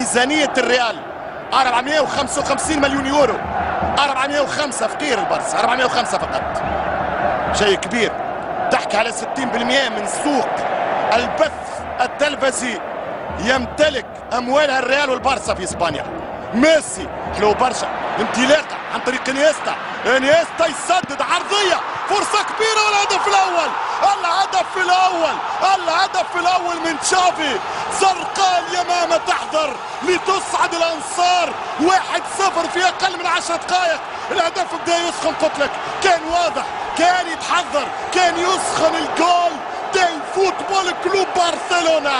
ميزانية الريال 455 مليون يورو، 405 فقير البرصا، 405 فقط. شيء كبير. تحكي على 60% من سوق البث التلفزي يمتلك اموالها الريال والبرصا في اسبانيا. ميسي حلو برشا، انطلاقه عن طريق انيستا، انيستا يسدد عرضيه، فرصه كبيره والهدف الاول، الهدف الاول، الهدف الاول من تشافي. زرقاء اليمامه تحضر لتصعد الانصار 1-0 في اقل من 10 دقائق. الهدف بدا يسخن، قلت لك كان واضح، كان يتحضر، كان يسخن الجول ديل فوتبول كلوب برشلونة.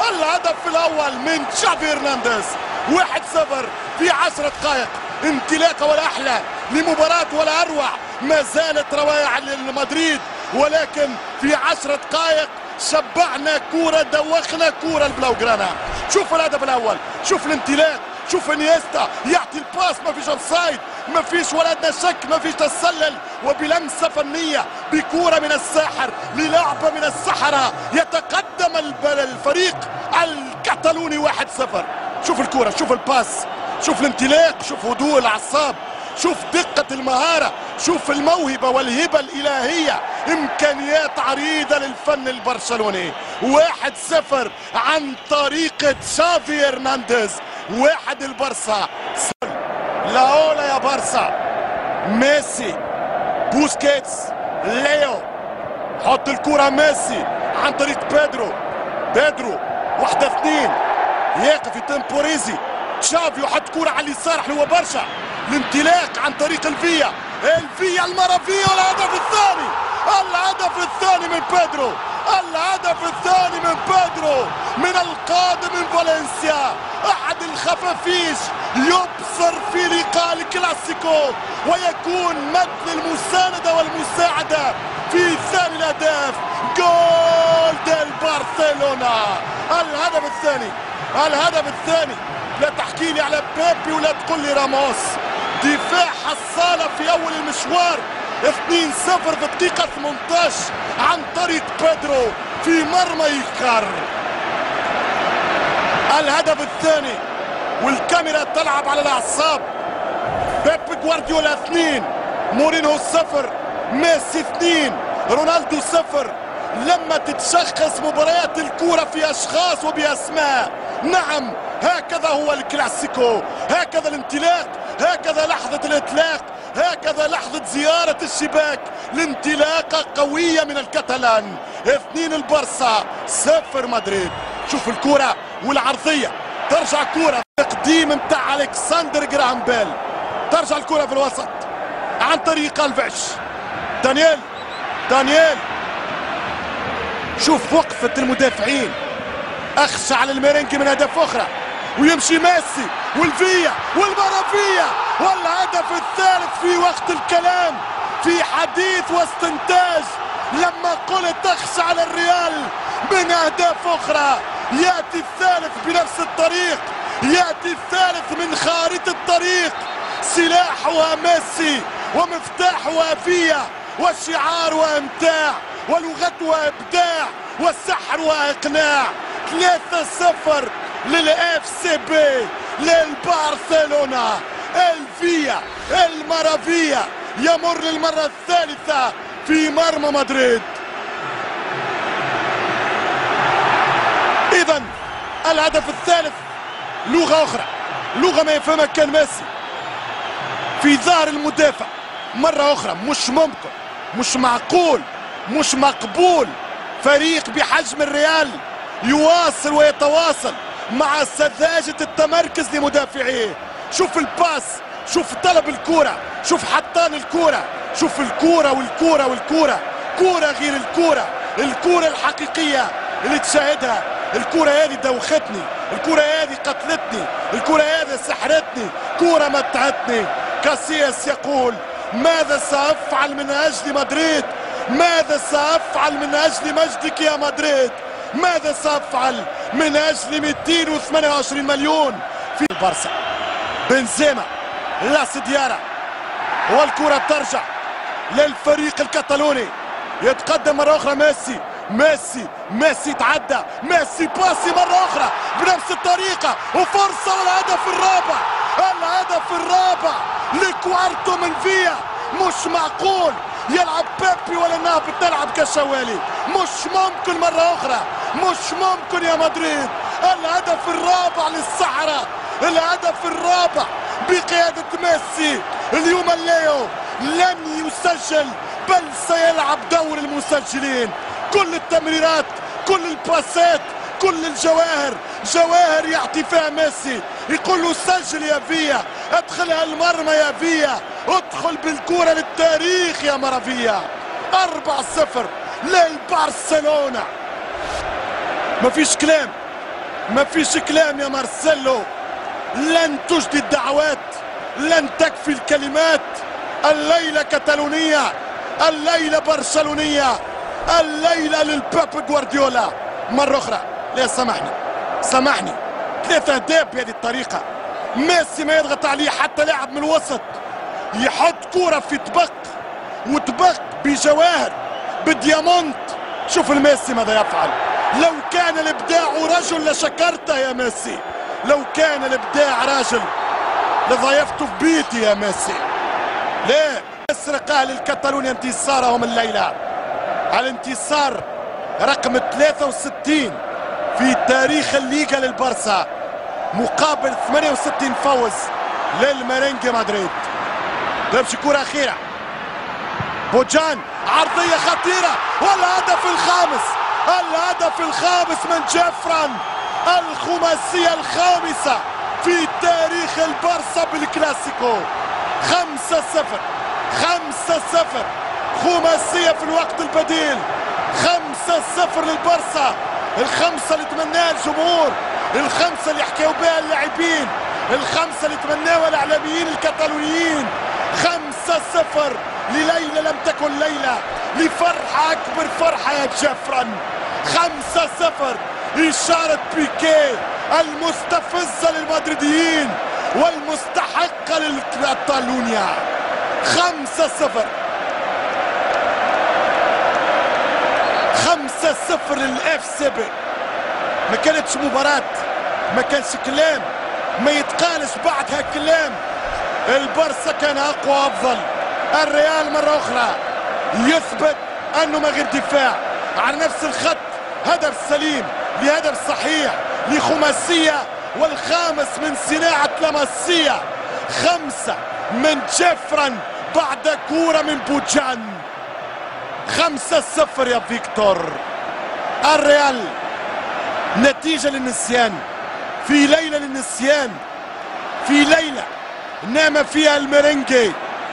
الهدف الاول من تشافي هرنانديز، 1-0 في 10 دقائق. انطلاقه ولا احلى لمباراه ولا اروع. ما زالت روائع لمدريد، ولكن في 10 دقائق شبعنا كوره، دوخنا كوره البلاوغرانا. شوف الهدف الاول، شوف الانطلاق، شوف انيستا يعطي الباس، ما فيش اوفسايد، ما فيش ولا ادنى شك، ما فيش تسلل، وبلمسه فنيه بكوره من الساحر للعبه من السحره يتقدم الفريق الكتالوني 1-0. شوف الكوره، شوف الباس، شوف الانطلاق، شوف هدوء الاعصاب، شوف دقة المهارة، شوف الموهبة والهبة الإلهية، إمكانيات عريضة للفن البرشلوني. 1-0 عن طريق تشافي هرنانديز. 1 البرصا. لا أولى يا برصا. ميسي، بوسكيتس، ليو، حط الكرة ميسي عن طريق بيدرو 1-2، يقف يتمبوريزي. تشافي وحط كرة على اليسار حلوة برشا. الانطلاق عن طريق الفيا المرافيا، والهدف الثاني، الهدف الثاني من بيدرو، الهدف الثاني من بيدرو من القادم من فالنسيا. احد الخفافيش يبصر في لقاء الكلاسيكو ويكون مثل المساندة والمساعدة في ثاني الاهداف. جول ديل برشلونة. الهدف الثاني، الهدف الثاني. لا تحكي لي على بيبي ولا تقول لي راموس. دفاع حصالة في أول المشوار. 2-0 في الدقيقة 18 عن طريق بيدرو في مرمى إيكار. الهدف الثاني والكاميرا تلعب على الأعصاب. بيب جوارديولا 2، مورينو 0، ميسي 2، رونالدو 0. لما تتشخص مباريات الكورة في أشخاص وبأسماء، نعم هكذا هو الكلاسيكو، هكذا الانطلاق، هكذا لحظة الإطلاق، هكذا لحظة زيارة الشباك. الانطلاقة قوية من الكتالان. 2 البرصا، 0 مدريد. شوف الكرة والعرضية، ترجع كرة تقديم متاع ألكسندر جراهام بيل، ترجع الكرة في الوسط عن طريق الفيش. دانييل شوف وقفة المدافعين، أخشى على الميرينكي من أهداف أخرى، ويمشي ميسي والفيا والمرافيا، والهدف الثالث في وقت الكلام، في حديث واستنتاج. لما قلت أخشى على الريال من أهداف أخرى، يأتي الثالث بنفس الطريق، يأتي الثالث من خارطة الطريق. سلاحها ميسي ومفتاحها فيا، وشعارها امتاع، ولغتها ابداع، وسحرها اقناع. 3-0 للاف سي بي، للبرشلونة. الفيا المرافيا يمر للمرة الثالثة في مرمى مدريد. اذا الهدف الثالث لغة اخرى، لغة ما يفهمها كان ميسي في ظهر المدافع. مرة اخرى مش ممكن، مش معقول، مش مقبول فريق بحجم الريال يواصل ويتواصل مع سذاجة التمركز لمدافعيه. شوف الباس، شوف طلب الكرة، شوف حطان الكرة، شوف الكرة والكرة والكرة، كرة غير الكرة، الكرة الحقيقية اللي تشاهدها. الكرة هذه دوختني، الكرة هذه قتلتني، الكرة هذه سحرتني، كرة متعتني. كاسياس يقول: ماذا سأفعل من أجل مدريد؟ ماذا سأفعل من أجل مجدك يا مدريد؟ ماذا سأفعل من أجل 228 مليون في البرصا؟ بنزيما، لاس ديارا، والكرة ترجع للفريق الكتالوني. يتقدم مرة أخرى ميسي تعدى، ميسي باسي مرة أخرى بنفس الطريقة وفرصة والهدف الرابع، الهدف الرابع لكوارتو من فيا. مش معقول يلعب بيبي ولا نافذ تلعب كشوالي، مش ممكن مرة أخرى، مش ممكن يا مدريد. الهدف الرابع للصحراء، الهدف الرابع بقيادة ميسي. اليوم الليو لن يسجل بل سيلعب دور المسجلين. كل التمريرات، كل الباسات، كل الجواهر، جواهر يعطي فيها ميسي، يقول له سجل يا فيا، ادخلها المرمى يا فيا، ادخل بالكرة للتاريخ يا مرافيا. 4-0 للبرشلونة. مفيش كلام، مفيش كلام يا مارسيلو. لن تجدي الدعوات، لن تكفي الكلمات. الليلة كتالونية، الليلة برشلونية، الليلة للبيب جوارديولا. مرة أخرى لا سامحني 3 أهداف بهذه الطريقة. ميسي ما يضغط عليه حتى لاعب من الوسط، يحط كرة في طبق وطبق بجواهر بديامونت. شوف الميسي ماذا يفعل. لو كان الابداع رجل لشكرته يا ميسي، لو كان الابداع راجل لضيفته في بيتي يا ميسي. ليه؟ يسرق اهل الكتالونيا انتصارهم الليله، الانتصار رقم 63 في تاريخ الليغا للبارسا مقابل 68 فوز للميرينجي مدريد. تمشي كرة أخيرة، بوجان عرضية خطيرة والهدف الخامس، الهدف الخامس من جيفران. الخماسية الخامسة في تاريخ البارسا بالكلاسيكو. 5-0 خماسية في الوقت البديل. 5-0 للبارسا. الخمسة اللي تمناها الجمهور، الخمسة اللي حكاوا بها اللاعبين، الخمسة اللي تمناها الإعلاميين الكتالونيين. 5-0 لليلة لم تكن ليلة، لفرحة أكبر فرحة يا جيفران. 5-0 إشارة بيكيه المستفزة للمدريديين والمستحقة للكتالونيا. 5-0 للاف سي بي. ما كانتش مباراة، ما كانش كلام، ما يتقالش بعدها كلام. البارسا كان اقوى افضل. الريال مرة اخرى يثبت انه ما غير دفاع على نفس الخط. هدف سليم لهدف صحيح لخماسية، والخامس من صناعة لاماسيا. 5 من جيفران بعد كورة من بوجان. 5-0 يا فيكتور. الريال نتيجة للنسيان، في ليلة للنسيان، في ليلة نام فيها الميرينجي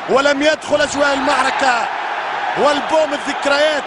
ولم يدخل أجواء المعركة والبوم الذكريات.